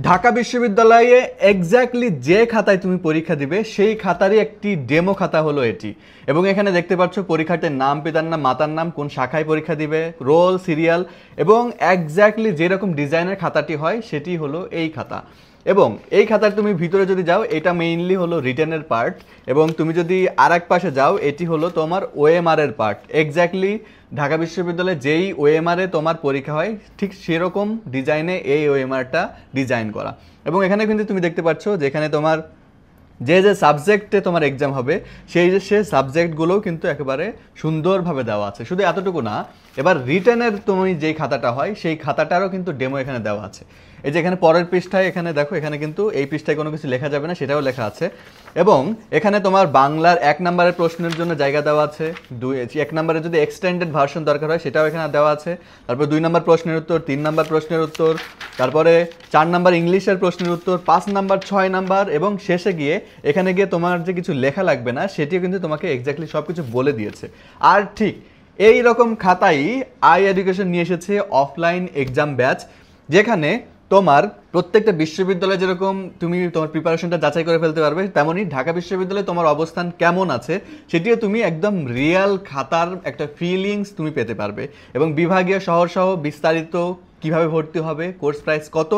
ঢাকা বিশ্ববিদ্যালয়ে এক্স্যাক্টলি যে খাতায় তুমি পরীক্ষা দিবে সেই খাতারই একটি ডেমো খাতা হলো এটি। এবং এখানে দেখতে পাচ্ছ পরীক্ষার্থীর নাম, পিতার নাম, মাতার নাম, কোন শাখায় পরীক্ষা দিবে, রোল, সিরিয়াল এবং এক্স্যাক্টলি যেরকম ডিজাইনের খাতাটি হয় সেটি হলো এই খাতা। এবং এই খাতার তুমি ভিতরে যদি যাও এটা মেইনলি হলো রিটেনের পার্ট, এবং তুমি যদি আর এক পাশে যাও এটি হলো তোমার ওএমআর এর পার্ট। এক্স্যাক্টলি ঢাকা বিশ্ববিদ্যালয়ে যেই ওএমআর এ তোমার পরীক্ষা হয় ঠিক সেরকম ডিজাইনে এই ওএমআরটা ডিজাইন করা। এবং এখানে কিন্তু তুমি দেখতে পাচ্ছ যেখানে তোমার যে যে সাবজেক্টে তোমার এক্সাম হবে সে সাবজেক্টগুলোও কিন্তু একেবারে সুন্দরভাবে দেওয়া আছে। শুধু এতটুকু না, এবার রিটেনের তুমি যেই খাতাটা হয় সেই খাতাটারও কিন্তু ডেমো এখানে দেওয়া আছে। এই যে এখানে পরের পৃষ্ঠায় এখানে দেখো, এখানে কিন্তু এই পৃষ্ঠায় কোনো কিছু লেখা যাবে না সেটাও লেখা আছে। এবং এখানে তোমার বাংলার 1 নম্বরের প্রশ্নের জন্য জায়গা দেওয়া আছে, 1 নম্বরে যদি এক্সটেন্ডেড ভার্সন দরকার হয় সেটাও এখানে দেওয়া আছে। তারপর 2 নম্বর প্রশ্নের উত্তর, 3 নম্বর প্রশ্নের উত্তর, তারপরে 4 নম্বর ইংলিশের প্রশ্নের উত্তর, 5 নম্বর, 6 নম্বর, এবং শেষে গিয়ে এখানে গিয়ে তোমার যে কিছু লেখা লাগবে না সেটিও কিন্তু তোমাকে এক্স্যাক্টলি সব কিছু বলে দিয়েছে। আর ঠিক এই রকম খাতাই আই এডুকেশন নিয়ে এসেছে অফলাইন এক্সাম ব্যাচ, যেখানে তোমার প্রত্যেকটা বিশ্ববিদ্যালয়ে যেরকম তুমি তোমার প্রিপারেশনটা যাচাই করে ফেলতে পারবে, তেমনই ঢাকা বিশ্ববিদ্যালয়ে তোমার অবস্থান কেমন আছে সেটিও তুমি একদম রিয়েল খাতার একটা ফিলিংস তুমি পেতে পারবে। এবং বিভাগীয় শহর সহ বিস্তারিত কিভাবে ভর্তি হবে, কোর্স প্রাইস কত,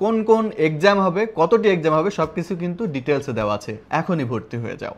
কোন কোন এক্সাম হবে, কতটি এক্সাম হবে, সব কিছু কিন্তু ডিটেলসে দেওয়া আছে। এখনই ভর্তি হয়ে যাও।